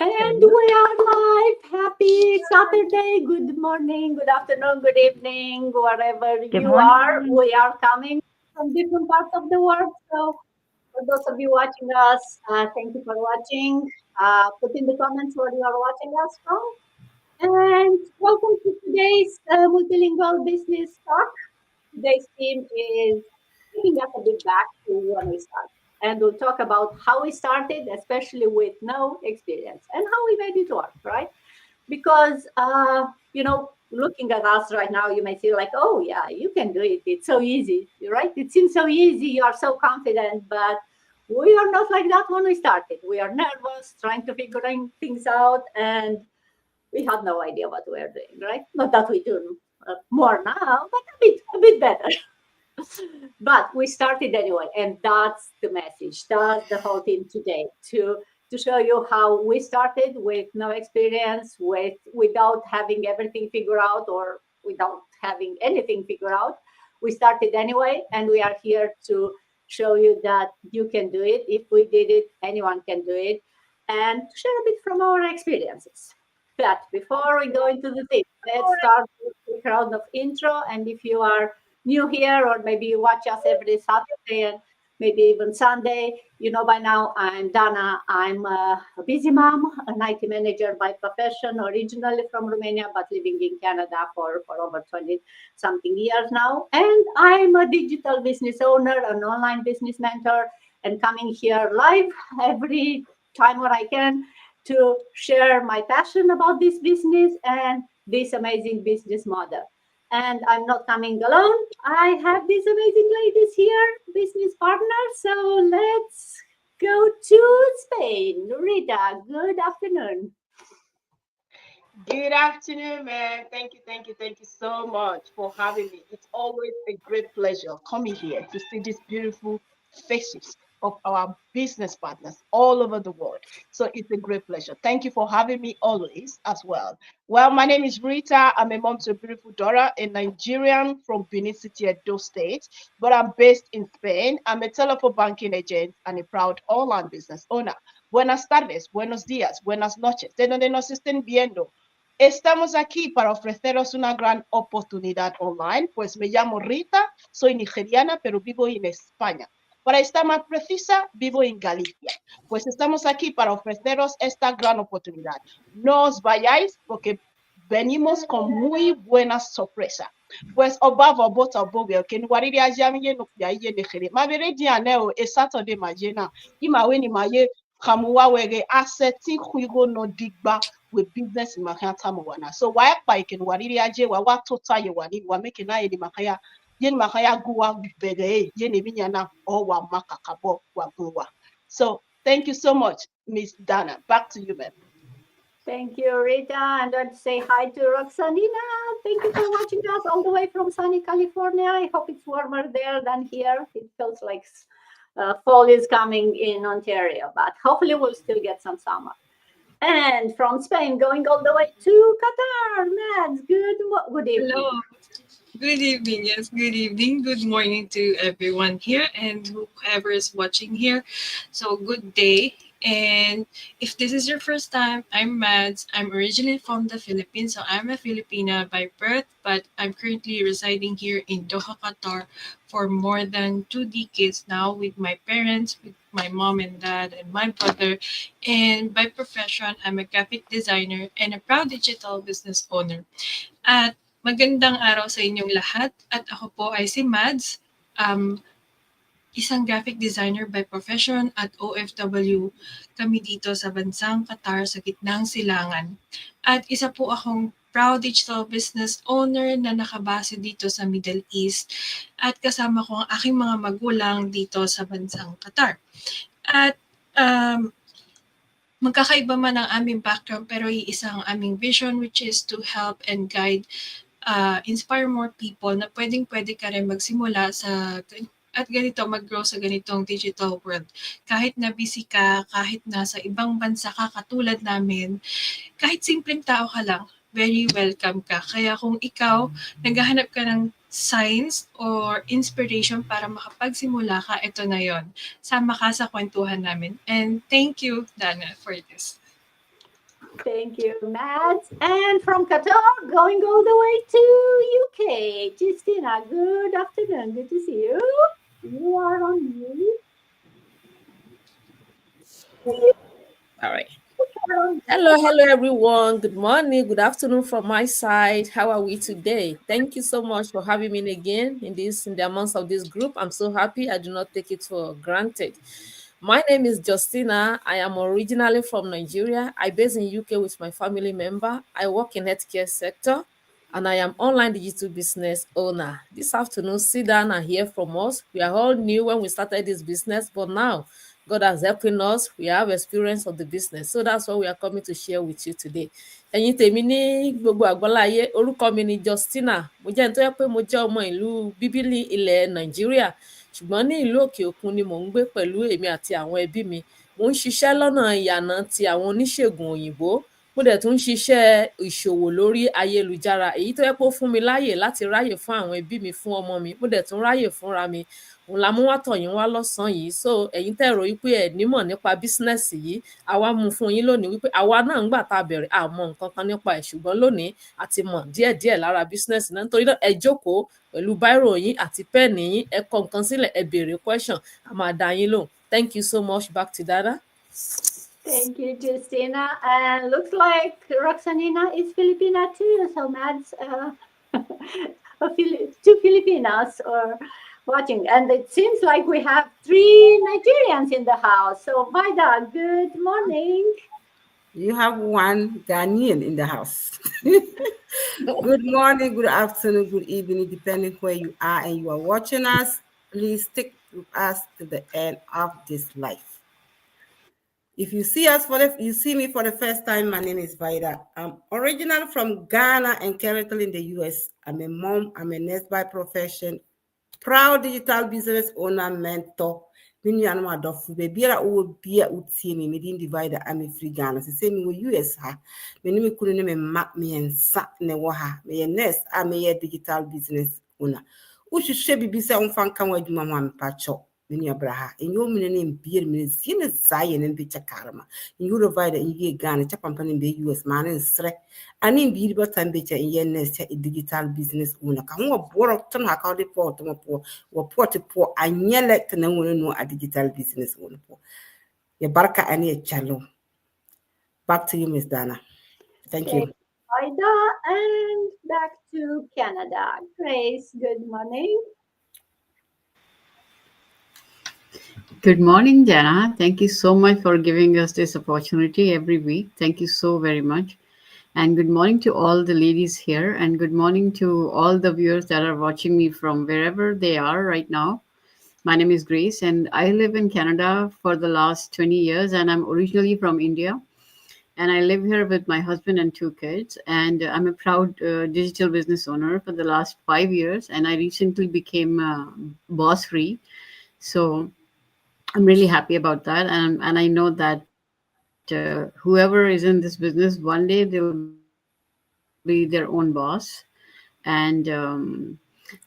And we are live. Happy Saturday. Good morning, good afternoon, good evening, wherever Good you are. morning. We are coming from different parts of the world. So, for those of you watching us, thank you for watching. Put in the comments where you are watching us from. And welcome to today's multilingual business talk. Today's theme is taking us a bit back to when we started. And we'll talk about how we started, especially with no experience, and how we made it work, right? Because, looking at us right now, you may feel like, oh, yeah, you can do it. It's so easy, right? It seems so easy. You are so confident. But we are not like that when we started. We are nervous, trying to figuring things out. And we had no idea what we were doing, right? Not that we do more now, but a bit better. But we started anyway, and that's the message. That's the whole thing today to show you how we started with no experience, without having everything figured out or without having anything figured out. We started anyway, and we are here to show you that you can do it. If we did it, anyone can do it, and to share a bit from our experiences. But before we go into the thing, let's start with a round of intro. And if you are new here, or maybe you watch us every Saturday and maybe even Sunday, you know by now I'm Dana. I'm a busy mom, an IT manager by profession, originally from Romania, but living in Canada for over 20 something years now. And I'm a digital business owner, an online business mentor, and coming here live every time when I can to share my passion about this business and this amazing business model. And I'm not coming alone. I have these amazing ladies here, business partners. So let's go to Spain. Rita, good afternoon. Good afternoon, man. Thank you so much for having me. It's always a great pleasure coming here to see these beautiful faces of our business partners all over the world. So it's a great pleasure. Thank you for having me always as well. Well, my name is Rita. I'm a mom to a beautiful daughter, a Nigerian from Benin City, Edo State, but I'm based in Spain. I'm a telephone banking agent and a proud online business owner. Buenas tardes, buenos días, buenas noches. De donde nos estén viendo. Estamos aquí para ofreceros una gran oportunidad online, pues me llamo Rita, soy nigeriana, pero vivo en España. Para estar más precisa, vivo en Galicia. Pues estamos aquí para ofreceros esta gran oportunidad. No os vayáis porque venimos con muy buena sorpresa. Pues obavo bota bobe que wariri ajami ye no ya ye negere. Ma bere di aneo e Saturday majena. Ima weni ma ye kamuwa wege aseti huigo no digba with business in makata mwana. So why pike and wariri aje wa tota ye wani wa make na ye makaya yen makaya guwa bege yen ebinyana or wa makakabo wa guwa. So thank you so much, Miss Dana. Back to you, ma'am. Thank you, Rita. And want to say hi to Roxanina. Thank you for watching us all the way from sunny California. I hope it's warmer there than here. It feels like fall is coming in Ontario, but hopefully we'll still get some summer. And from Spain, going all the way to Qatar. Mads, good evening. Hello. Good evening. Yes, good evening. Good morning to everyone here and whoever is watching here. So, good day. And if this is your first time, I'm Mads. I'm originally from the Philippines. So, I'm a Filipina by birth, but I'm currently residing here in Doha, Qatar for more than 2 decades now with my parents, with my mom and dad, and my brother. And by profession, I'm a graphic designer and a proud digital business owner. At magandang araw sa inyong lahat at ako po ay si Mads, um, isang graphic designer by profession at OFW kami dito sa bansang Qatar sa gitnang silangan. At isa po akong proud digital business owner na nakabase dito sa Middle East at kasama ko ang aking mga magulang dito sa bansang Qatar. At magkakaiba man ang aming background pero iisa ang aming vision which is to help and guide inspire more people na pwedeng-pwede ka rin magsimula sa at ganito mag-grow sa ganitong digital world. Kahit na busy ka, kahit nasa ibang bansa ka katulad namin, kahit simpleng tao ka lang, very welcome ka. Kaya kung ikaw naghahanap ka ng signs or inspiration para makapagsimula ka, ito na yon. Sama ka sa kwentuhan namin. And thank you, Dana, for this. Thank you, Matt. And from Qatar, going all the way to UK, Justina. Good afternoon. Good to see you. You are on mute. All right. You are on Hello, mute. hello everyone. Good morning, good afternoon from my side. How are we today? Thank you so much for having me again in the amongst of this group. I'm so happy. I do not take it for granted. My name is Justina. I am originally from Nigeria. I based in UK with my family member. I work in healthcare sector and I am online digital business owner. This afternoon, sit down and hear from us. We are all new when we started this business, but now God has helping us. We have experience of the business. So that's what we are coming to share with you today. Ẹ̀yin tèmi ní gbogbo àgbáláyé, orúkọ mi ni Justina. Mo jẹ́ ẹni tó yẹ pé mo jẹ́ ọmọ ìlú bíbélì ilẹ̀ Nàìjíríà. Ṣùgbọ́n ní ìlú òkè òkun ni mò ń gbé pẹ̀lú èmi àti àwọn ẹbí mi. Mò ń ṣiṣẹ́ lọ́nà ìyànà ti àwọn oníṣègùn òyìnbó. Mo dẹ̀ tún ń ṣiṣẹ́ ìṣòwò lórí ayélujára. Èyí tó yẹ pé ó fún mi láyè láti ráyè fún àwọn ẹbí mi, fún ọmọ mi. Mo dẹ̀ tún ráyè fúnra mi. Òun la mú wá tọ̀ yín wá lọ́sàn-án yìí. So ẹ̀yin tẹ́ rò wípé ẹ̀ nímọ̀ nípa bísínẹ́sì yìí, àwa mú fún yín lónìí wípé àwa náà ń gbà tá a bẹ̀rẹ̀ àmọ́ nǹkan kan nípa ẹ̀, ṣùgbọ́n lónìí a ti mọ̀ díẹ̀díẹ̀ lára bísínẹ́sì náà. Nítorí náà ẹ jókòó pẹ̀lú báírò yín àti pẹ́ẹ̀nì yín, ẹ kọ nǹkan sílẹ̀, ẹ béèrè question, a máa dá yín lóhùn. Thank you so much. Back to Dada. Thank you, Justina. And looks like Roxanina is Filipina too. So Matt's two Filipinas are watching. And it seems like we have three Nigerians in the house. So Vida, good morning. You have one Ghanaian in the house. Good morning, good afternoon, good evening, depending where you are and you are watching us. Please stick with us to the end of this life. If you see me for the first time, my name is Vida. I'm originally from Ghana and currently in the US. I'm a mom, I'm a nurse by profession, proud digital business owner, mentor. Many animal adolfo baby a wo bia utie me medin divider am free Ghana. Say me wo US ha. Me ni me kunu ne me ma me ensa ne wo ha. Me nurse a me digital business owner. Wohwehwɛ bibi sɛ womfa nka wo adwuma ho ampakyɛw meni abraha enyo mene ne mbier mene sine zaye ne bi chakarma you provide in Ghana chapampa ne be US man nsre ani mbier bata mbecha in nest digital business owner ka ho boro ton ha ka de port mo po wo port po anyele tena wono no a digital business owner po ye barka ani e chalo. Back to you, Miss Dana. Thank you. Vida, and back to Canada. Grace, good morning. Good morning, Jana. Thank you so much for giving us this opportunity every week. Thank you so very much. And good morning to all the ladies here, and good morning to all the viewers that are watching me from wherever they are right now. My name is Grace, and I live in Canada for the last 20 years, and I'm originally from India. And I live here with my husband and two kids. And I'm a proud digital business owner for the last 5 years, and I recently became boss free. So I'm really happy about that, and I know that whoever is in this business, one day they'll be their own boss. And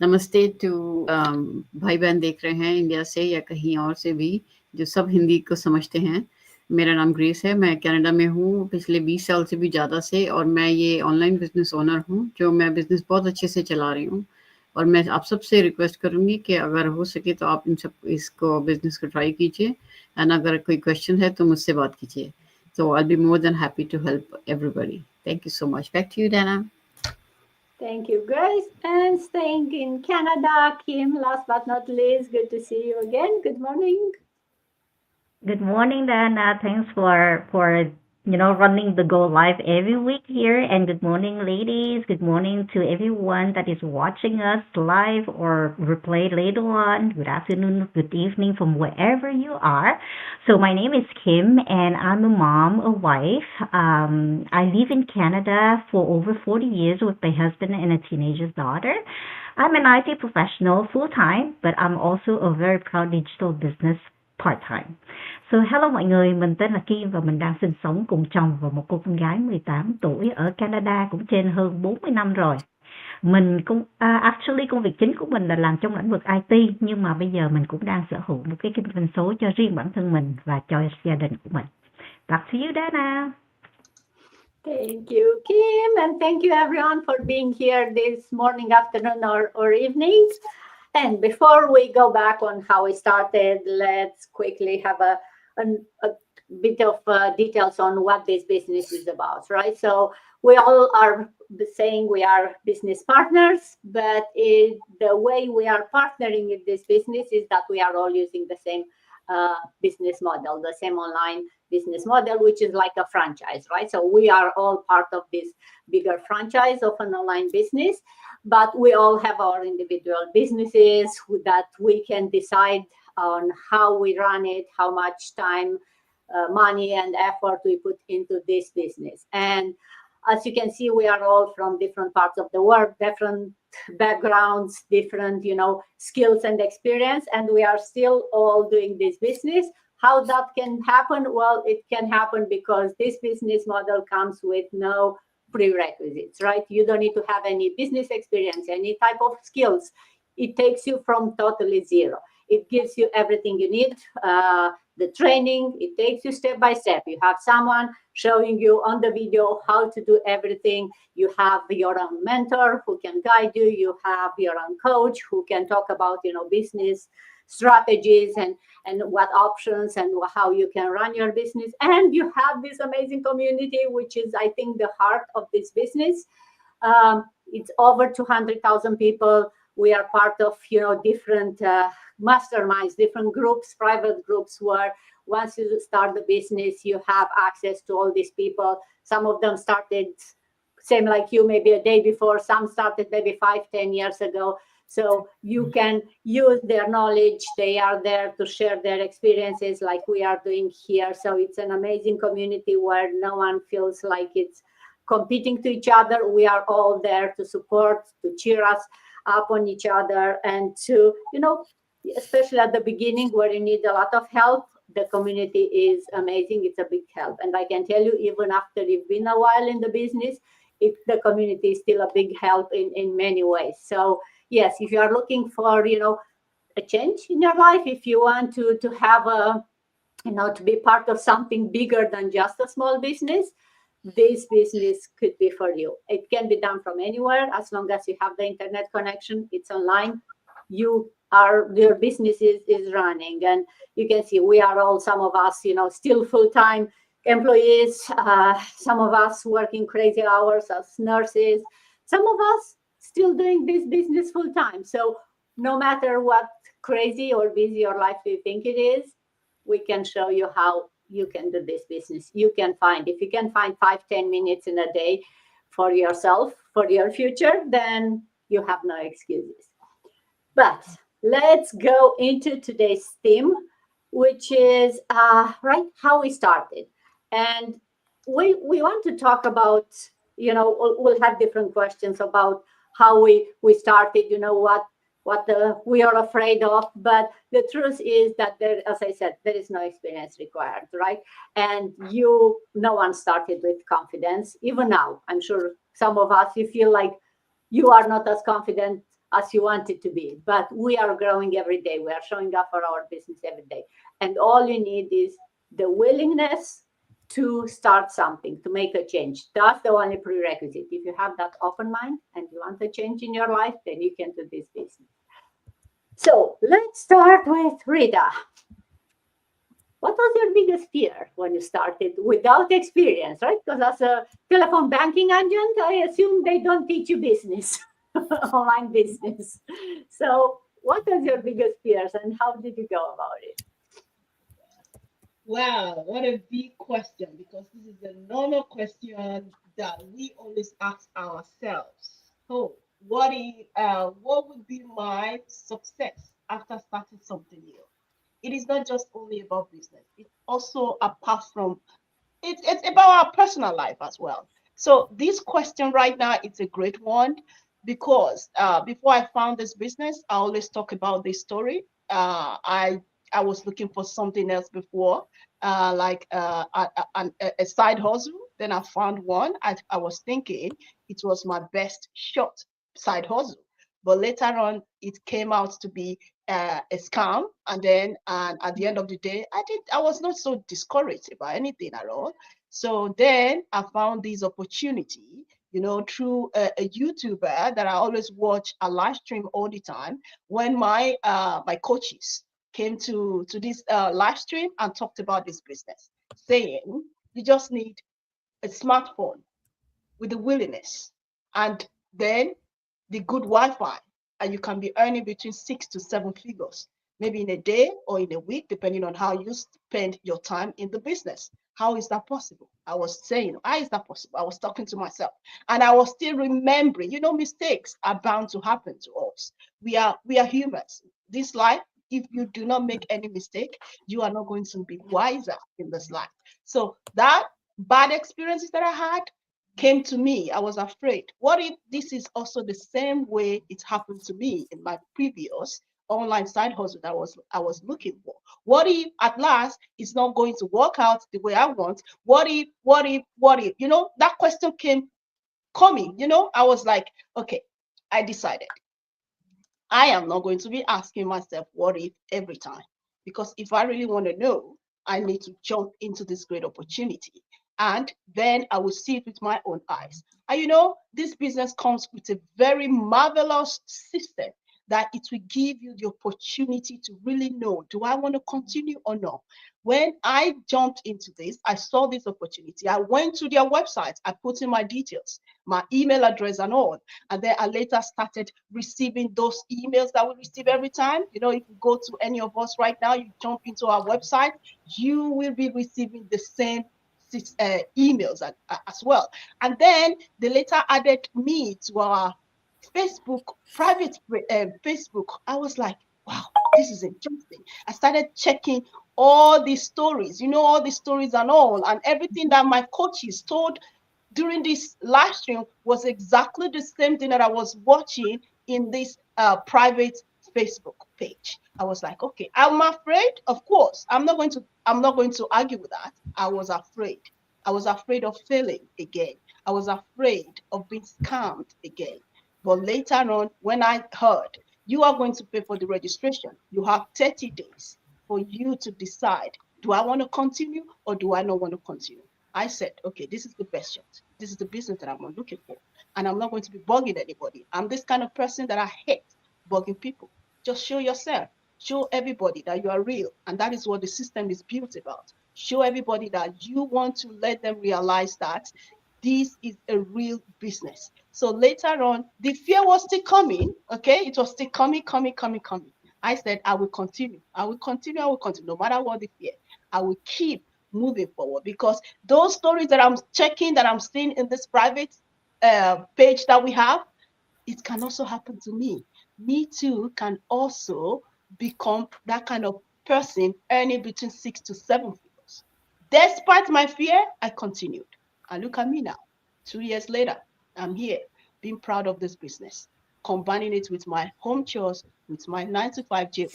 नमस्ते to भाई बहन देख रहे हैं India से या कहीं और से भी जो सब हिंदी को समझते हैं. मेरा नाम ग्रेस है, मैं कनाडा में हूँ पिछले 20 साल से भी ज़्यादा से, और मैं ये ऑनलाइन बिजनेस ओनर हूँ जो मैं बिजनेस बहुत अच्छे से चला रही हूँ. और मैं आप सबसे रिक्वेस्ट करूँगी कि अगर हो सके तो आप इसको बिजनेस को ट्राई कीजिए, एंड अगर कोई क्वेश्चन है तो मुझसे बात कीजिए. So I'll be more than happy to help everybody. Thank you so much. Back to you, Dana. Thank you, Grace. And staying in Canada, Kim, last but not least, good to see you again. Good morning. Good morning, Dana. Thanks for running the Go Live every week here. And good morning, ladies. Good morning to everyone that is watching us live or replay later on. Good afternoon, good evening from wherever you are. So my name is Kim, and I'm a mom, a wife. I live in Canada for over 40 years with my husband and a teenager daughter. I'm an IT professional full-time, but I'm also a very proud digital business part-time. So hello mọi người, mình tên là Kim và mình đang sinh sống cùng chồng và một cô con gái 18 tuổi ở Canada cũng trên hơn 40 năm rồi. Mình cũng actually công việc chính của mình là làm trong lĩnh vực IT, nhưng mà bây giờ mình cũng đang sở hữu một cái kinh doanh số cho riêng bản thân mình và cho gia đình của mình. Back to you, Dana. Thank you, Kim, and thank you everyone for being here this morning, afternoon, or evening. And before we go back on how we started, let's quickly have a bit of details on what this business is about, right? So we all are saying we are business partners, but the way we are partnering in this business is that we are all using the same business model, the same online business model, which is like a franchise, right? So we are all part of this bigger franchise of an online business, but we all have our individual businesses that we can decide on how we run it, how much time, money, and effort we put into this business. And as you can see, we are all from different parts of the world, different backgrounds, different, skills and experience, and we are still all doing this business. How that can happen? Well, it can happen because this business model comes with no prerequisites, right? You don't need to have any business experience, any type of skills. It takes you from totally zero. It gives you everything you need. The training, it takes you step by step. You have someone showing you on the video how to do everything. You have your own mentor who can guide you. You have your own coach who can talk about, business strategies and what options and how you can run your business. And you have this amazing community, which is, I think, the heart of this business. It's over 200,000 people. We are part of, different masterminds, different groups, private groups, where once you start the business, you have access to all these people. Some of them started same like you, maybe a day before. Some started maybe 5, 10 years ago. So you can use their knowledge. They are there to share their experiences like we are doing here. So it's an amazing community where no one feels like it's competing to each other. We are all there to support, to cheer us up on each other, and to, especially at the beginning where you need a lot of help, the community is amazing. It's a big help. And I can tell you, even after you've been a while in the business, the community is still a big help in many ways. So yes, if you are looking for, a change in your life, if you want to have to be part of something bigger than just a small business, this business could be for you. It can be done from anywhere as long as you have the internet connection. It's online. Your business is running, and you can see we are all, some of us, still full-time employees, some of us working crazy hours as nurses, some of us still doing this business full-time. So no matter what crazy or busy your life you think it is, we can show you how you can do this business. If you can find 5, 10 minutes in a day for yourself, for your future, then you have no excuses. But let's go into today's theme, which is how we started. And we want to talk about, we'll have different questions about how we started, we are afraid of. But the truth is that there, as I said, there is no experience required, right? And no one started with confidence. Even now, I'm sure some of us, you feel like you are not as confident as you want it to be, but we are growing every day. We are showing up for our business every day. And all you need is the willingness to start something, to make a change. That's the only prerequisite. If you have that open mind and you want a change in your life, then you can do this business. So let's start with Rita. What was your biggest fear when you started without experience, right? Because as a telephone banking agent, I assume they don't teach you business, online business. So what was your biggest fears and how did you go about it? Wow, what a big question, because this is a normal question that we always ask ourselves. Oh, what would be my success after starting something new? It is not just only about business. It's also apart from it's about our personal life as well. So this question right now, it's a great one, because before I found this business, I always talk about this story. I was looking for something else before, like a side hustle. Then I found one. I was thinking it was my best shot side hustle, but later on it came out to be a scam, and then and at the end of the day, I was not so discouraged about anything at all. So then I found this opportunity, through a YouTuber that I always watch a live stream all the time. When my coaches came to this live stream and talked about this business, saying you just need a smartphone with the willingness, and then the good Wi-Fi, and you can be earning between 6 to 7 figures, maybe in a day or in a week, depending on how you spend your time in the business. How is that possible? I was saying, how is that possible? I was talking to myself, and I was still remembering, mistakes are bound to happen to us. We are humans. This life, if you do not make any mistake, you are not going to be wiser in this life. So that bad experiences that I had came to me. I was afraid. What if this is also the same way it happened to me in my previous online side hustle that I was looking for? What if at last it's not going to work out the way I want? What if? That question came coming. I was like, okay, I decided I am not going to be asking myself what if every time. Because if I really want to know, I need to jump into this great opportunity. And then I will see it with my own eyes. And this business comes with a very marvelous system that it will give you the opportunity to really know, do I want to continue or not? When I jumped into this, I saw this opportunity. I went to their website, I put in my details, my email address and all. And then I later started receiving those emails that we receive every time. If you go to any of us right now, you jump into our website, you will be receiving the same emails as well. And then they later added me to our Facebook, private Facebook. I was like, wow, this is interesting. I started checking all these stories, all these stories and all, and everything that my coaches told during this live stream was exactly the same thing that I was watching in this private Facebook page. I was like, okay, I'm afraid. Of course, I'm not going to argue with that. I was afraid. I was afraid of failing again. I was afraid of being scammed again. But later on, when I heard you are going to pay for the registration, you have 30 days for you to decide, do I want to continue or do I not want to continue? I said, okay, this is the best shot. This is the business that I'm looking for. And I'm not going to be bugging anybody. I'm this kind of person that I hate bugging people. Just show yourself. Show everybody that you are real. And that is what the system is built about. Show everybody that you want to let them realize that this is a real business. So later on, the fear was still coming. Okay. It was still coming. I said, I will continue. I will continue. No matter what the fear, I will keep moving forward, because those stories that I'm checking, that I'm seeing in this private page that we have, it can also happen to me. Me too can also become that kind of person earning between 6 to 7 figures. Despite my fear, I continued. And look at me now. 2 years later, I'm here, being proud of this business, combining it with my home chores, with my 9 to 5 job,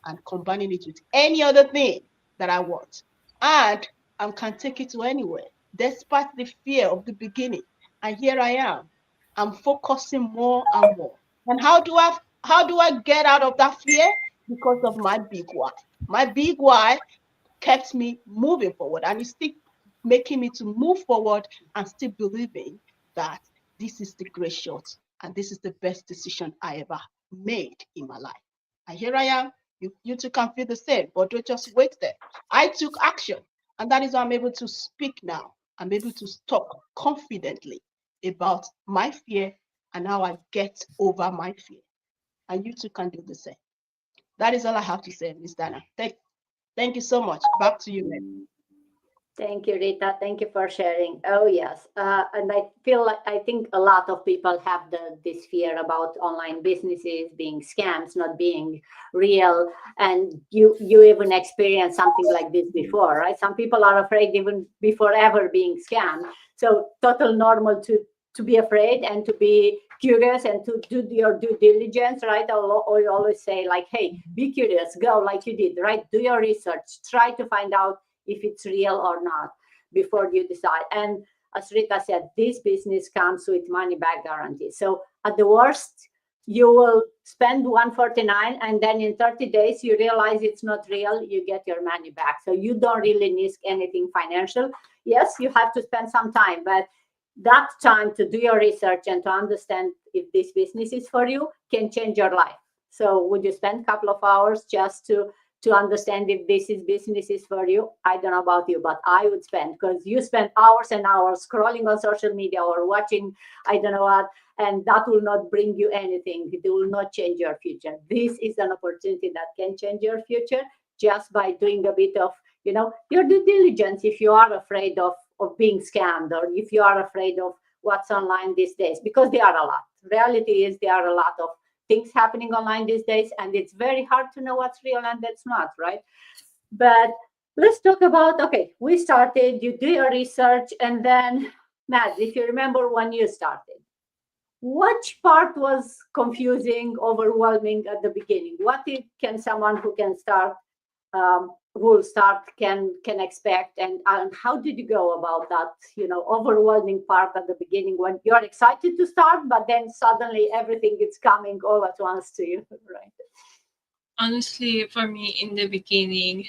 and combining it with any other thing that I want. And I can take it to anywhere, despite the fear of the beginning. And here I am. I'm focusing more and more. And how do I get out of that fear? Because of my big why. My big why kept me moving forward, and it's still making me to move forward and still believing that this is the great shot and this is the best decision I ever made in my life. And here I am. You too can feel the same, but don't just wait there. I took action, and that is why I'm able to speak now. I'm able to talk confidently about my fear and how I get over my fear. And you too can do the same. That is all I have to say, Miss Dana. Thank you so much. Back to you, ma'am. Thank you, Rita. Thank you for sharing. Oh, yes. And I feel like I think a lot of people have this fear about online businesses being scams, not being real. And you even experienced something like this before, right? Some people are afraid even before ever being scammed. So total normal to be afraid and to be curious and to do your due diligence, right? I always say, like, hey, be curious, go like you did, right? Do your research, try to find out if it's real or not before you decide. And as Rita said, this business comes with money back guarantee. So at the worst, you will spend 149, and then in 30 days you realize it's not real, you get your money back. So you don't really risk anything financial. Yes, you have to spend some time, but that time to do your research and to understand if this business is for you can change your life. So would you spend a couple of hours just to understand if this is business is for you? I don't know about you, but I would spend, because you spend hours and hours scrolling on social media or watching I don't know what, and that will not bring you anything. It will not change your future. This is an opportunity that can change your future just by doing a bit of, your due diligence. If you are afraid of being scammed, or if you are afraid of what's online these days, because there are a lot. Reality is there are a lot of things happening online these days, and it's very hard to know what's real and that's not, right? But let's talk about, okay, we started, you do your research, and then, Matt, if you remember when you started, which part was confusing, overwhelming at the beginning? What can someone who can start, who will start, can expect, and how did you go about that, overwhelming part at the beginning when you're excited to start, but then suddenly everything is coming all at once to you, right? Honestly, for me in the beginning,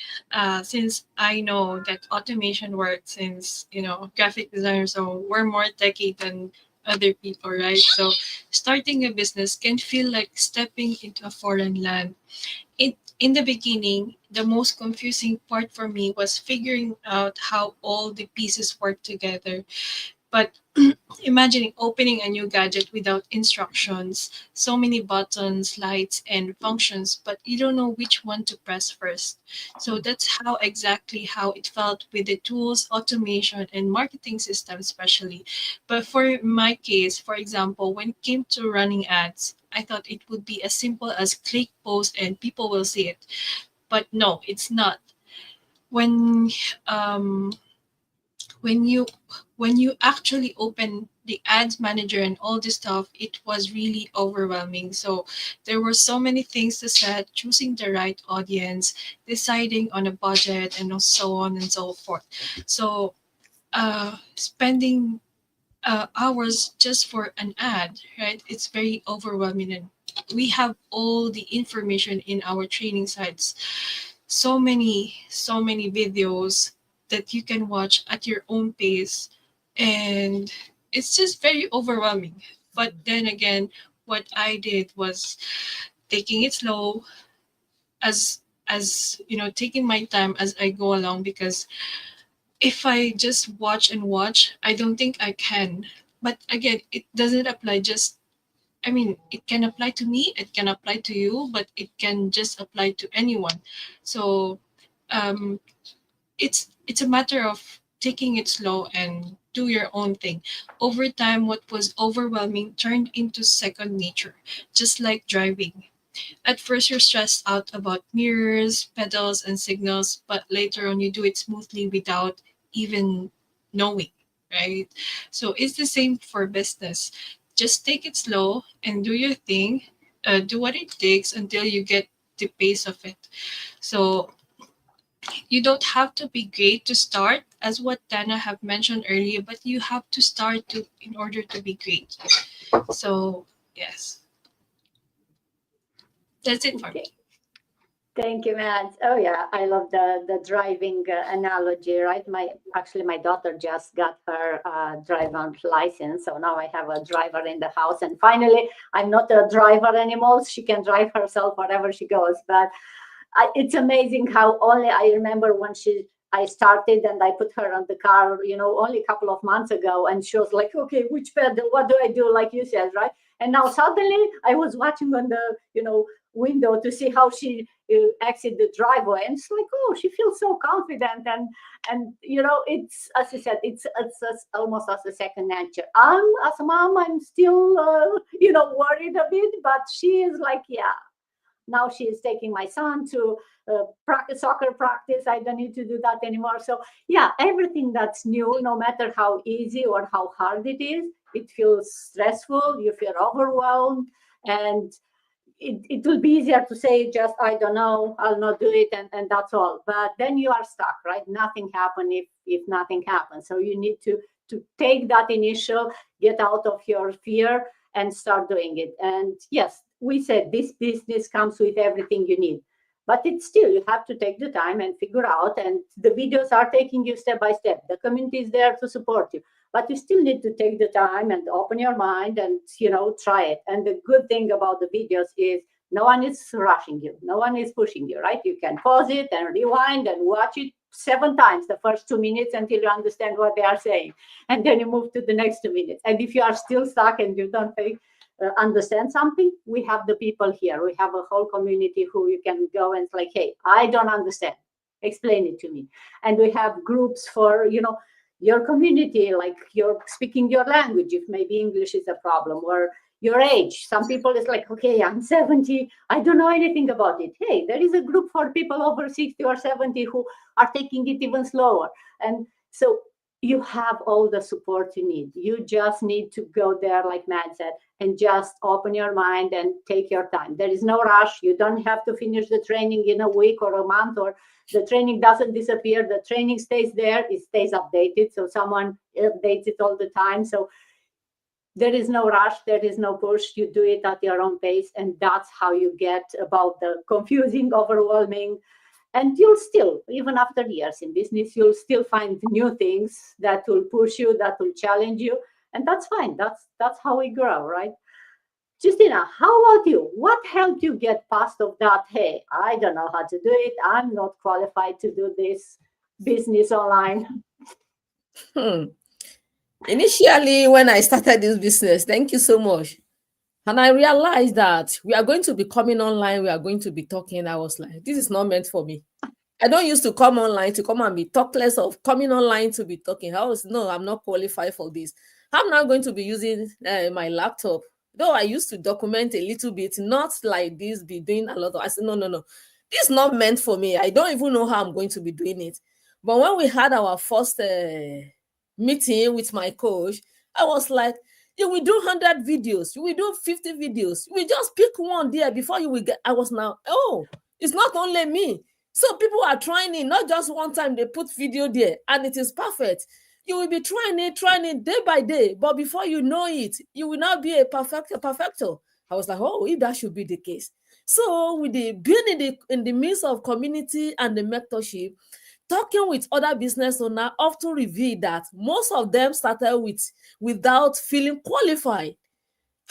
since I know that automation works, since graphic designers, so we're more techy than other people, right? So starting a business can feel like stepping into a foreign land. In the beginning, the most confusing part for me was figuring out how all the pieces work together. But imagining opening a new gadget without instructions, so many buttons, lights, and functions, but you don't know which one to press first. So that's how it felt with the tools, automation, and marketing system, especially. But for my case, for example, when it came to running ads, I thought it would be as simple as click, post, and people will see it. But no, it's not. When um, when you when you actually open the ads manager and all this stuff, it was really overwhelming. So there were so many things to set, choosing the right audience, deciding on a budget, and so on and so forth. So spending hours just for an ad, right? It's very overwhelming, and we have all the information in our training sites, so many videos that you can watch at your own pace, and it's just very overwhelming. But then again, what I did was taking it slow, as taking my time as I go along, because if I just watch and watch, I don't think I can. But again, it doesn't apply just, I mean, it can apply to me, it can apply to you, but it can just apply to anyone. So um, it's a matter of taking it slow and do your own thing. Over time, what was overwhelming turned into second nature, just like driving. At first, you're stressed out about mirrors, pedals, and signals, but later on, you do it smoothly without even knowing, right? So it's the same for business. Just take it slow and do your thing. Do what it takes until you get the pace of it. So you don't have to be great to start, as what Dana have mentioned earlier, but you have to start to in order to be great. So yes, that's it for me. Okay. Thank you, Matt. Oh yeah, I love the driving analogy, right? My daughter just got her driver license, so now I have a driver in the house, and finally I'm not a driver anymore. She can drive herself wherever she goes. But it's amazing how only I remember when I started and I put her on the car, only a couple of months ago, and she was like, "Okay, which pedal? What do I do?" Like you said, right? And now suddenly I was watching on the window to see how she exit the driveway, and it's like, oh, she feels so confident, and it's, as I said, it's almost as a second nature. As a mom, I'm still worried a bit, but she is like, yeah. Now she is taking my son to practice soccer practice. I don't need to do that anymore. So yeah, everything that's new, no matter how easy or how hard it is, it feels stressful. You feel overwhelmed, and it will be easier to say just I don't know, I'll not do it, and that's all. But then you are stuck, right? Nothing happens if nothing happens. So you need to take that initial, get out of your fear and start doing it. And yes, we said this business comes with everything you need. But it's still, you have to take the time and figure out. And the videos are taking you step by step. The community is there to support you. But you still need to take the time and open your mind and, try it. And the good thing about the videos is no one is rushing you. No one is pushing you, right? You can pause it and rewind and watch it 7 times the first 2 minutes until you understand what they are saying. And then you move to the next 2 minutes. And if you are still stuck and you don't understand something, we have the people here. We have a whole community who you can go and it's like, hey, I don't understand. Explain it to me. And we have groups for, your community, like you're speaking your language, if maybe English is a problem, or your age. Some people is like, okay, I'm 70, I don't know anything about it. Hey, there is a group for people over 60 or 70 who are taking it even slower. And so you have all the support you need. You just need to go there, like Matt said, and just open your mind and take your time. There is no rush. You don't have to finish the training in a week or a month, or the training doesn't disappear. The training stays there. It stays updated. So someone updates it all the time. So there is no rush. There is no push. You do it at your own pace. And that's how you get about the confusing, overwhelming. And you'll still, even after years in business, you'll still find new things that will push you, that will challenge you. And that's fine. That's how we grow, right? Justina, how about you? What helped you get past of that? Hey, I don't know how to do it. I'm not qualified to do this business online. Hmm. Initially, when I started this business, thank you so much. And I realized that we are going to be coming online, we are going to be talking. I was like, this is not meant for me. I don't used to come online to come and be talkless of coming online to be talking. I was, no, I'm not qualified for this. I'm now going to be using my laptop. Though I used to document a little bit, not like this, be doing a lot of, I said, no, no, no. This is not meant for me. I don't even know how I'm going to be doing it. But when we had our first meeting with my coach, I was like, you will do 100 videos, you will do 50 videos, we just pick one there before you will get. I was now, oh, it's not only me. So people are trying it, not just one time they put video there and it is perfect. You will be trying it day by day, but before you know it, you will not be a perfecter. I was like, oh, if that should be the case. So with the being in the midst of community and the mentorship, talking with other business owners often reveal that most of them started without feeling qualified.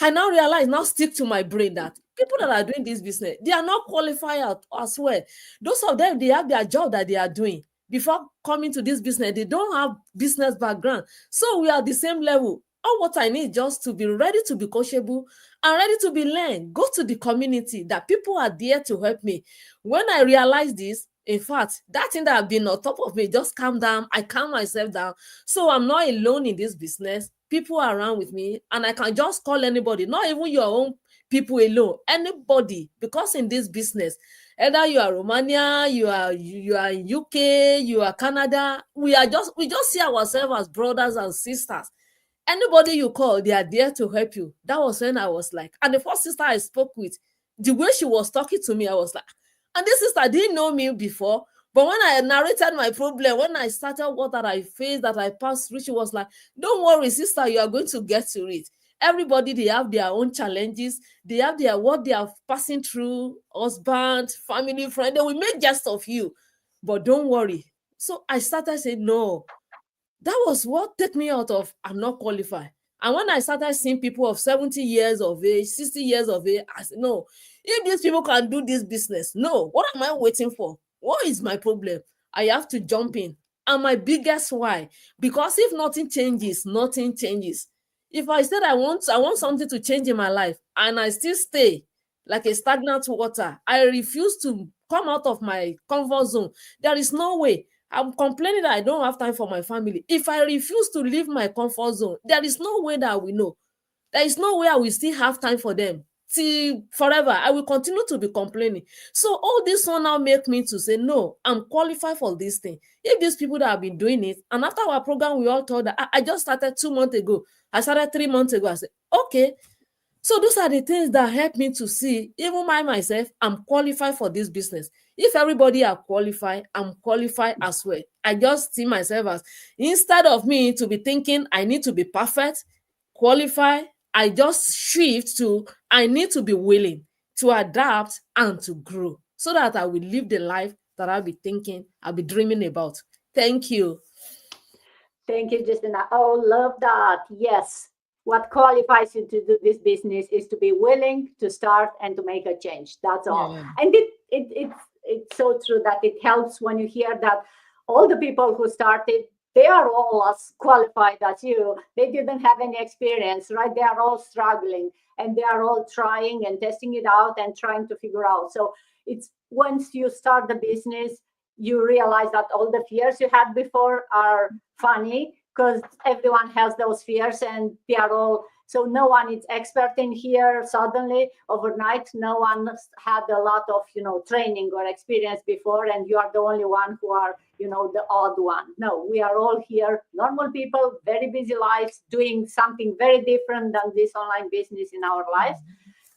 I now realize, now stick to my brain, that people that are doing this business, they are not qualified as well. Those of them, they have their job that they are doing. Before coming to this business, they don't have business background. So we are the same level. All what I need just to be ready to be coachable and ready to be learned. Go to the community that people are there to help me. When I realize this, in fact, that thing that have been on top of me just calm down. I calm myself down. So I'm not alone in this business. People are around with me, and I can just call anybody, not even your own people alone, anybody, because in this business, either you are Romania, you are in UK, you are Canada, we just see ourselves as brothers and sisters. Anybody you call, they are there to help you. That was when I was like, and the first sister I spoke with, the way she was talking to me, I was like, and this sister didn't know me before. But when I narrated my problem, when I started what that I faced, that I passed through, she was like, don't worry, sister, you are going to get to it. Everybody, they have their own challenges. They have their what they are passing through, husband, family, friend. They will make jest of you. But don't worry. So I started saying, no, that was what took me out of I'm not qualified. And when I started seeing people of 70 years of age, 60 years of age, I said, no, if these people can do this business, no, what am I waiting for? What is my problem? I have to jump in. And my biggest why, because if nothing changes, nothing changes. If I said I want something to change in my life and I still stay like a stagnant water, I refuse to come out of my comfort zone. There is no way. I'm complaining that I don't have time for my family. If I refuse to leave my comfort zone, there is no way that I will know. There is no way I will still have time for them. Till forever, I will continue to be complaining. So all this one now make me to say, no, I'm qualified for this thing. If these people that have been doing it, and after our program, we all told that I just started 2 months ago. I started 3 months ago. I said, okay. So those are the things that help me to see, even myself, I'm qualified for this business. If everybody are qualified, I'm qualified as well. I just see myself as, instead of me to be thinking I need to be perfect, qualified, I just shift to I need to be willing to adapt and to grow so that I will live the life that I'll be thinking, I'll be dreaming about. Thank you. Thank you, Justina. Oh, love that. Yes. What qualifies you to do this business is to be willing to start and to make a change. That's all. Yeah. And it's so true that it helps when you hear that all the people who started, they are all as qualified as you. They didn't have any experience, right? They are all struggling and they are all trying and testing it out and trying to figure out. So it's once you start the business, you realize that all the fears you had before are funny because everyone has those fears and they are all, so no one is expert in here suddenly overnight. No one had a lot of training or experience before, and you are the only one who are the odd one. No, we are all here normal people, very busy lives, doing something very different than this online business in our lives,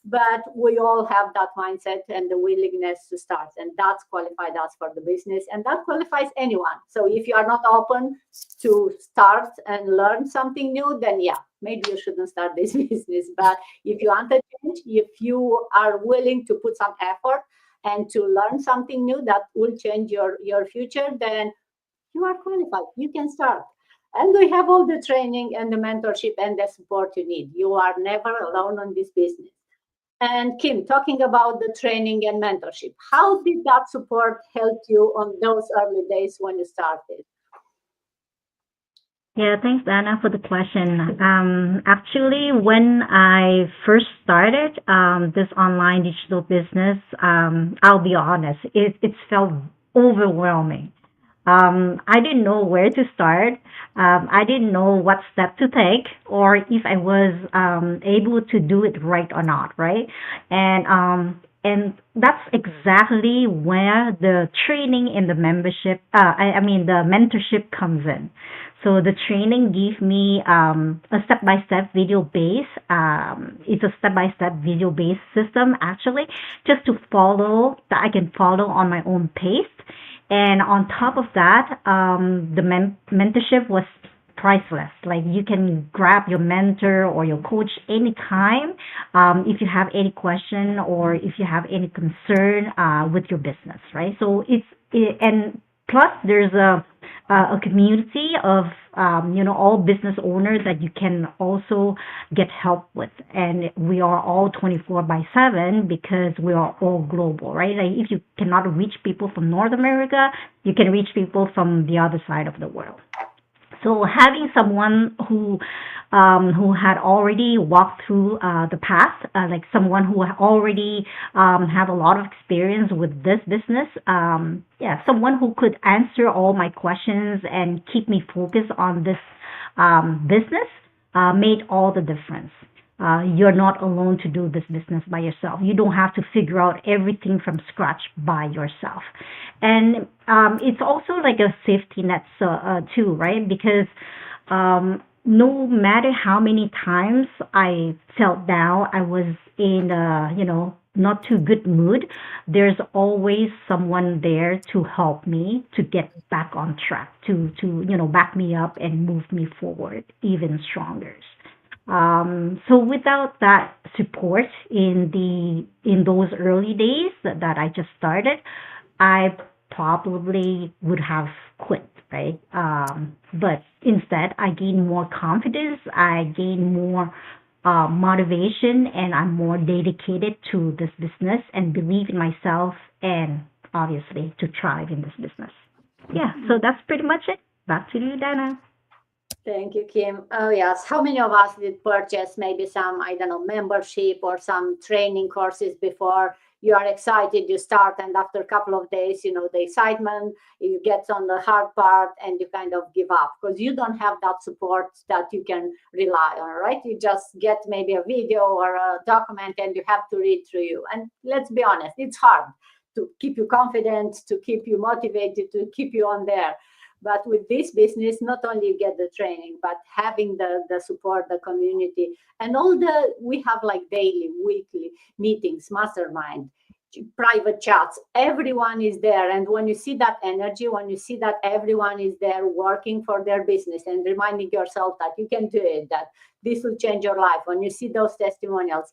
but we all have that mindset and the willingness to start, and that's qualified us for the business, and that qualifies anyone. So if you are not open to start and learn something new, then yeah, maybe you shouldn't start this business. But if you want a change, if you are willing to put some effort and to learn something new that will change your future, then you are qualified, you can start. And we have all the training and the mentorship and the support you need. You are never alone on this business. And Kim, talking about the training and mentorship, how did that support help you on those early days when you started? Yeah, thanks, Anna, for the question. Actually, when I first started this online digital business, I'll be honest, it felt overwhelming. I didn't know where to start. I didn't know what step to take or if I was able to do it right or not, right? And that's exactly where the training and the membership, I mean, the mentorship comes in. So the training gives me a step-by-step video base. It's a step-by-step video based system actually, just to follow that I can follow on my own pace. And on top of that, the mentorship was priceless. Like you can grab your mentor or your coach anytime if you have any question or if you have any concern with your business, right? So and plus there's a community of all business owners that you can also get help with, and we are all 24/7 because we are all global, right? Like if you cannot reach people from North America, you can reach people from the other side of the world. So having someone who had already walked through the path, like someone who already have a lot of experience with this business, yeah, someone who could answer all my questions and keep me focused on this business made all the difference. You're not alone to do this business by yourself. You don't have to figure out everything from scratch by yourself. And it's also like a safety net too, right? Because no matter how many times I felt down, I was in not too good mood, there's always someone there to help me to get back on track, to back me up and move me forward even stronger. So without that support in those early days that I just started, I probably would have quit, right? But instead, I gained more confidence, I gained more motivation, and I'm more dedicated to this business and believe in myself and obviously to thrive in this business. Yeah, so that's pretty much it. Back to you, Dana. Thank you, Kim. Oh, yes. How many of us did purchase maybe some, I don't know, membership or some training courses before? You are excited, you start, and after a couple of days, the excitement, you get on the hard part and you kind of give up because you don't have that support that you can rely on, right? You just get maybe a video or a document and you have to read through you. And let's be honest, it's hard to keep you confident, to keep you motivated, to keep you on there. But with this business, not only you get the training, but having the support, the community, and we have like daily, weekly meetings, mastermind, private chats. Everyone is there. And when you see that energy, when you see that everyone is there working for their business and reminding yourself that you can do it, that this will change your life, when you see those testimonials,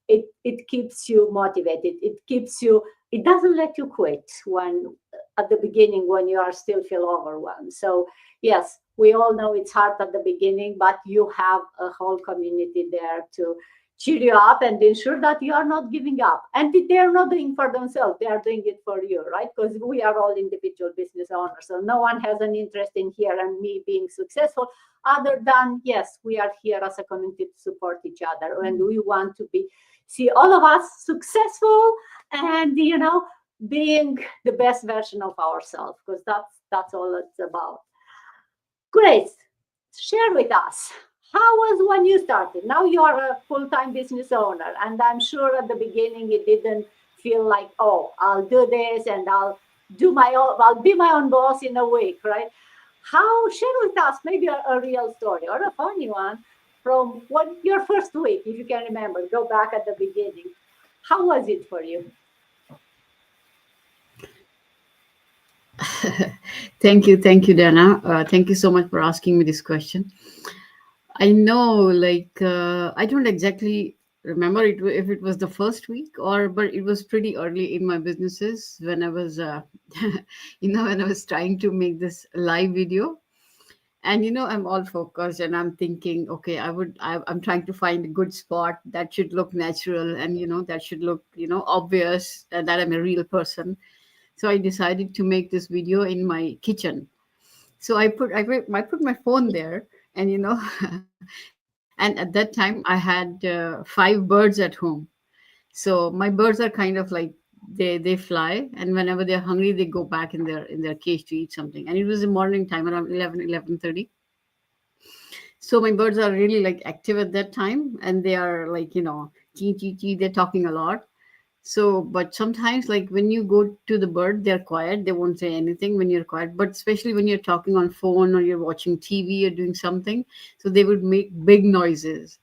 it keeps you motivated. It doesn't let you quit when at the beginning when you are still feel overwhelmed. So yes, we all know it's hard at the beginning, but you have a whole community there to cheer you up and ensure that you are not giving up. And they're not doing for themselves, they are doing it for you, right? Because we are all individual business owners. So no one has an interest in here and me being successful other than, yes, we are here as a community to support each other. And we want to be see all of us successful and being the best version of ourselves, because that's all it's about. Grace, share with us, how was when you started? Now you are a full-time business owner, and I'm sure at the beginning it didn't feel like, oh, I'll do this and I'll be my own boss in a week, right? How share with us maybe a real story or a funny one from what your first week, if you can remember, go back at the beginning. How was it for you? Thank you, Dana. Thank you so much for asking me this question. I know, like, I don't exactly remember if it was the first week but it was pretty early in my businesses when I was, when I was trying to make this live video. And I'm all focused and I'm thinking, okay, I'm trying to find a good spot that should look natural and that should look obvious that I'm a real person. So I decided to make this video in my kitchen. So I put my phone there, and and at that time I had 5 birds at home. So my birds are kind of like, they fly, and whenever they're hungry they go back in their cage to eat something. And it was the morning time around 11:30. So my birds are really like active at that time, and they are like, chee chee chee, they're talking a lot. So, but sometimes, like when you go to the bird, they're quiet. They won't say anything when you're quiet. But especially when you're talking on phone or you're watching TV or doing something, so they would make big noises.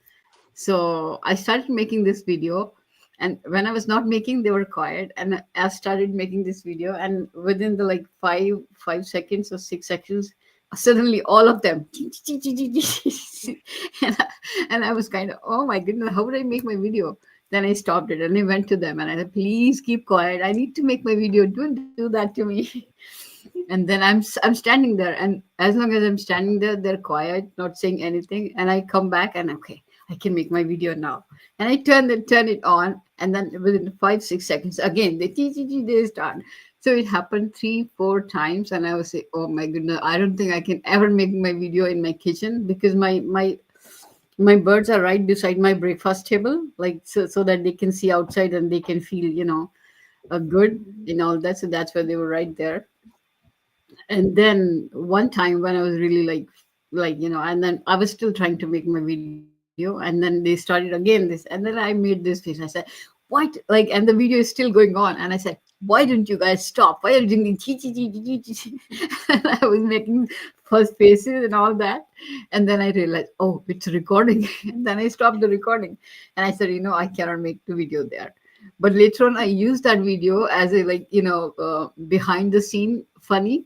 So I started making this video, and when I was not making, they were quiet. And I started making this video, and within the like 5 seconds or 6 seconds, suddenly all of them, and I was kind of, oh my goodness, how would I make my video? Then I stopped it and I went to them and I said, please keep quiet. I need to make my video. Don't do that to me. And then I'm standing there, and as long as I'm standing there, they're quiet, not saying anything. And I come back and okay, I can make my video now. And I turn it on, and then within 5 6 seconds, again they start. So it happened 3 4 times, and I was say, oh my goodness, I don't think I can ever make my video in my kitchen, because my birds are right beside my breakfast table, like so that they can see outside and they can feel good and all that. So that's why they were right there. And then one time when I was really and then I was still trying to make my video, and then they started again this, and then I made this face. I said, what? Like, and the video is still going on, and I said, why don't you guys stop? Why are you doing the chi chi chi chi chi chi? And I was making first faces and all that. And then I realized, oh, it's recording. And then I stopped the recording, and I said, I cannot make the video there. But later on I used that video as a, behind the scene funny.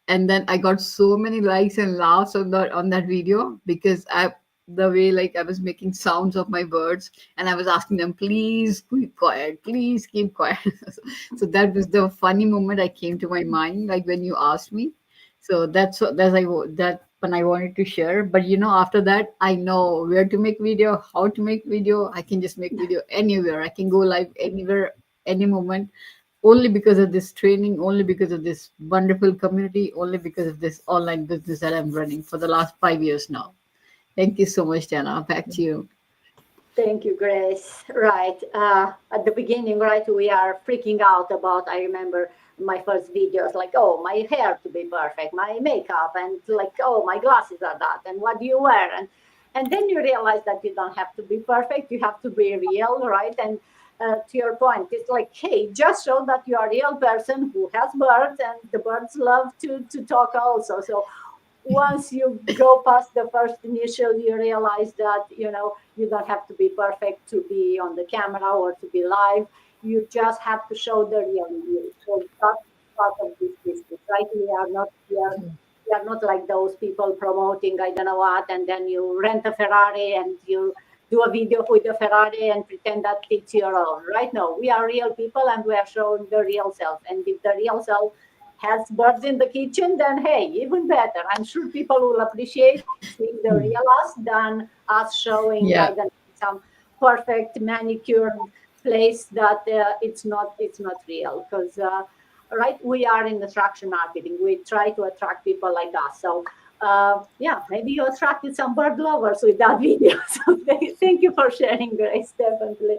And then I got so many likes and laughs on that video, because the way, like, I was making sounds of my birds, and I was asking them, please keep quiet, please keep quiet. So that was the funny moment I came to my mind, like when you asked me. So that when I wanted to share. But after that, I know where to make video, how to make video. I can just make video anywhere. I can go live anywhere, any moment, only because of this training, only because of this wonderful community, only because of this online business that I'm running for the last 5 years now. Thank you so much, Dana. Back to you. Thank you, Grace. Right. At the beginning, right, we are freaking out about, I remember my first videos, like, oh, my hair to be perfect, my makeup, and like, oh, my glasses are that, and what do you wear? And then you realize that you don't have to be perfect, you have to be real, right? And to your point, it's like, hey, just show that you are a real person who has birds, and the birds love to talk also. So once you go past the first initial, you realize that you don't have to be perfect to be on the camera or to be live. You just have to show the real you. So that's part of this business, right? We are not like those people promoting I don't know what, and then you rent a Ferrari and you do a video with a Ferrari and pretend that it's your own, right? No, we are real people and we are showing the real self. And if the real self has birds in the kitchen, then hey, even better. I'm sure people will appreciate seeing the real us than us showing, I Yeah. don't know, some perfect manicured place that it's not real because right, we are in attraction marketing. We try to attract people like us. So yeah, maybe you attracted some bird lovers with that video. So thank you for sharing, Grace. Definitely,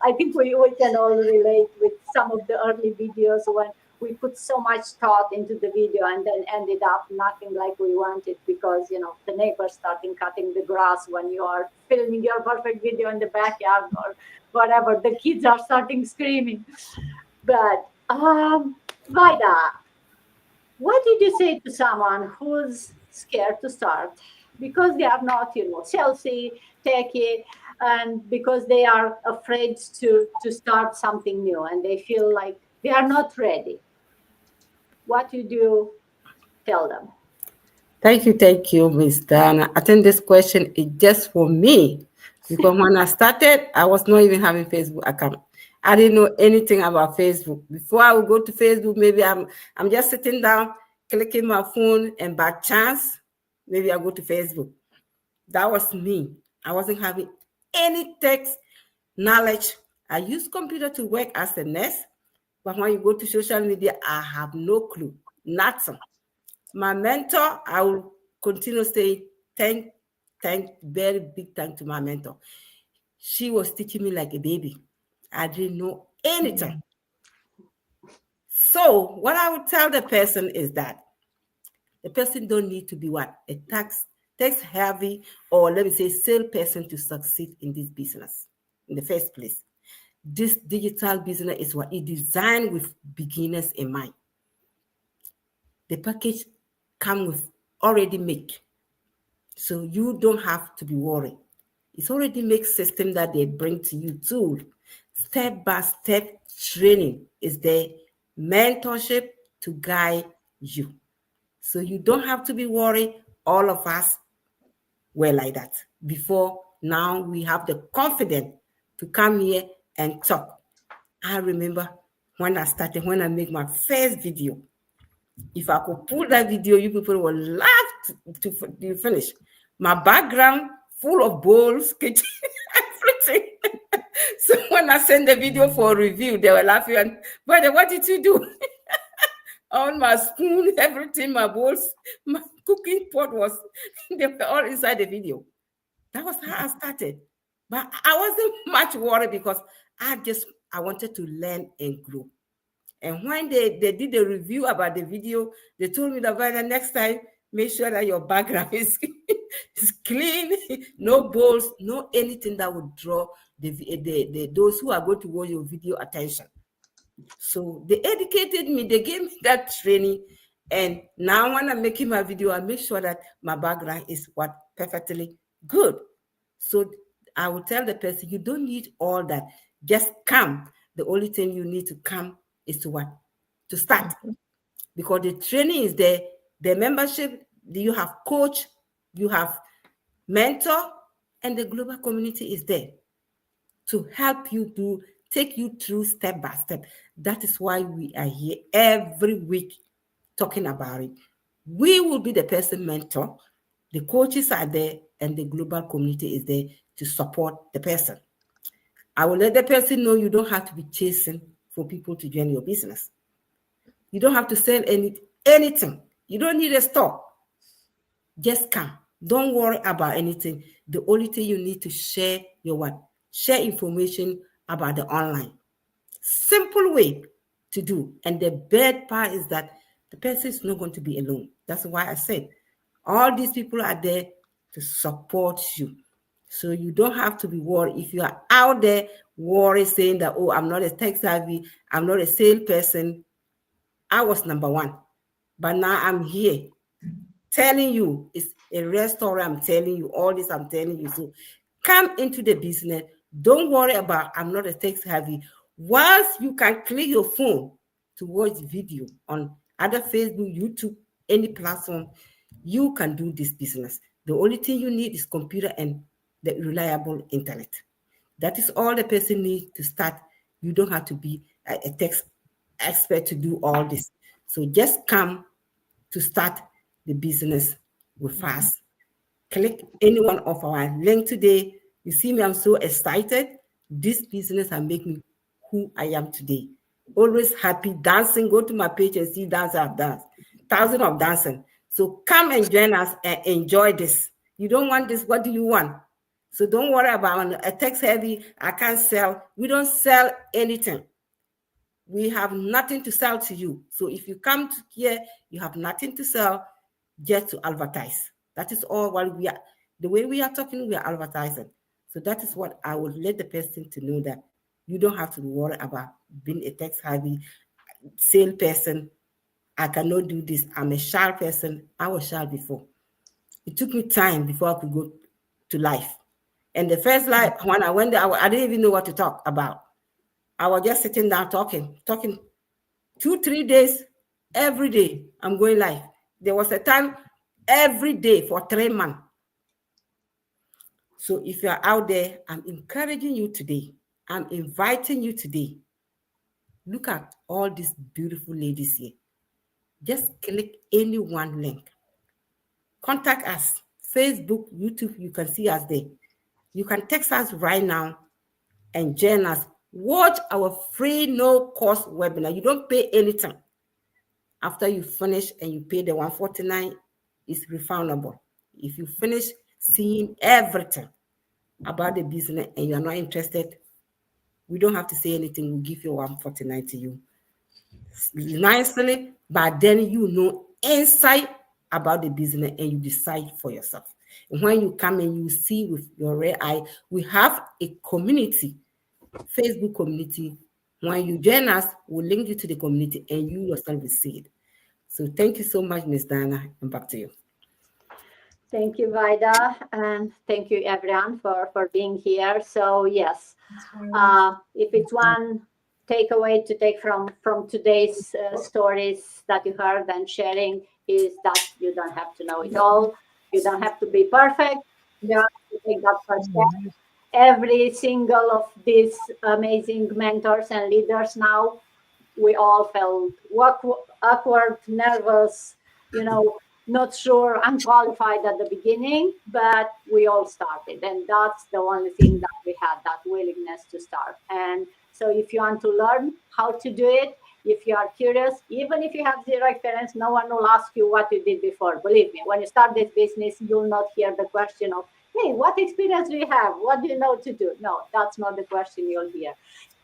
I think we can all relate with some of the early videos when we put so much thought into the video and then ended up nothing like we wanted because the neighbors starting cutting the grass when you are filming your perfect video in the backyard or whatever. The kids are starting screaming. But Vida, what did you say to someone who's scared to start because they are not, salesy, techy, and because they are afraid to start something new and they feel like they are not ready? What you do tell them? Thank you, Miss Dana. I think this question is just for me because when I started, I was not even having Facebook account. I didn't know anything about Facebook. Before I would go to Facebook, maybe I'm just sitting down, clicking my phone, and by chance, maybe I go to Facebook. That was me. I wasn't having any text knowledge. I use computer to work as a nurse, but when you go to social media, I have no clue, nothing. My mentor, I will continue to say very big thank to my mentor. She was teaching me like a baby. I didn't know anything. So what I would tell the person is that the person don't need to be what? A tax heavy, or let me say sale person to succeed in this business in the first place. This digital business is what it designed with beginners in mind. The package come with already made. So you don't have to be worried. It's already made system that they bring to you too. Step by step training is the mentorship to guide you. So you don't have to be worried. All of us were like that before. Now we have the confidence to come here and talk. I remember when I started, when I make my first video. If I could pull that video, you people will laugh to finish. My background full of bowls, kitchen, everything. So when I send the video for review, they were laughing. And, but what did you do? On my spoon, everything, my bowls, my cooking pot was, they were all inside the video. That was how I started. But I wasn't much worried because I wanted to learn and grow. And when they did the review about the video, they told me that by the next time, make sure that your background is clean, no balls, no anything that would draw the those who are going to watch your video attention. So they educated me, they gave me that training. And now when I'm making my video, I make sure that my background is what perfectly good. So I will tell the person, you don't need all that. Just come. The only thing you need to come is to what? To start. Because the training is there, the membership, you have coach, you have mentor, and the global community is there to help you to take you through step by step. That is why we are here every week talking about it. We will be the person mentor, the coaches are there, and the global community is there to support the person. I will let the person know you don't have to be chasing for people to join your business. You don't have to sell anything. You don't need a store. Just come. Don't worry about anything. The only thing you need to share your what? Share information about the online. Simple way to do. And the bad part is that the person is not going to be alone. That's why I said all these people are there to support you. So you don't have to be worried. If you are out there worried saying that, oh, I'm not a tech savvy, I'm not a salesperson, I was number one. But now I'm here telling you it's a real story. I'm telling you all this. I'm telling you. So come into the business. Don't worry about I'm not a tech heavy. Once you can click your phone to watch video on other Facebook, YouTube, any platform, you can do this business. The only thing you need is computer and the reliable internet. That is all the person needs to start. You don't have to be a tech expert to do all this. So just come to start the business with us. Click any one of our link today. You see me, I'm so excited. This business has made me who I am today. Always happy dancing. Go to my page and see dance I've danced. Thousands of dancing. So come and join us and enjoy this. You don't want this, what do you want? So don't worry about it. A text heavy, I can't sell. We don't sell anything. We have nothing to sell to you. So if you come to here, you have nothing to sell, just to advertise. That is all what we are. The way we are talking, we are advertising. So that is what I would let the person to know, that you don't have to worry about being a text heavy salesperson. I cannot do this. I'm a shy person. I was shy before. It took me time before I could go to life. And the first life, when I went there, I didn't even know what to talk about. I was just sitting down talking 2-3 days, every day I'm going live. There was a time every day for 3 months. So if you're out there, I'm encouraging you today. I'm inviting you today. Look at all these beautiful ladies here. Just click any one link. Contact us. Facebook, YouTube, you can see us there. You can text us right now and join us. Watch our free no-cost webinar. You don't pay anything. After you finish and you pay the $149, it's refundable. If you finish seeing everything about the business and you're not interested, we don't have to say anything. We'll give you $149 to you nicely, but then you know insight about the business and you decide for yourself. And when you come and you see with your red eye, we have a community, Facebook community. When you join us, we'll link you to the community and you yourself will see it. So thank you so much, Ms. Diana, and back to you. Thank you, Vida, and thank you, everyone, for being here. So yes, if it's one takeaway to take from today's stories that you heard and sharing, is that you don't have to know it all. You don't have to be perfect. You have to take that first step. Every single of these amazing mentors and leaders now, we all felt awkward, nervous, not sure, unqualified at the beginning, but we all started. And that's the only thing that we had, that willingness to start. And so if you want to learn how to do it, if you are curious, even if you have zero experience, no one will ask you what you did before. Believe me, when you start this business, you'll not hear the question of, hey, what experience do you have? What do you know to do? No, that's not the question you'll hear.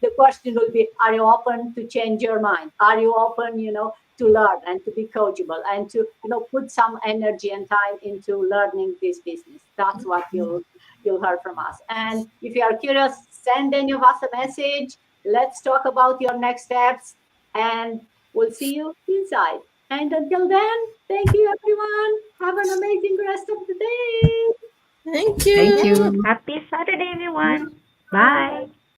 The question will be, are you open to change your mind? Are you open, to learn and to be coachable and to, put some energy and time into learning this business? That's what you'll hear from us. And if you are curious, send any of us a message. Let's talk about your next steps, and we'll see you inside. And until then, thank you, everyone. Have an amazing rest of the day. Thank you. Thank you. Happy Saturday, everyone. Bye.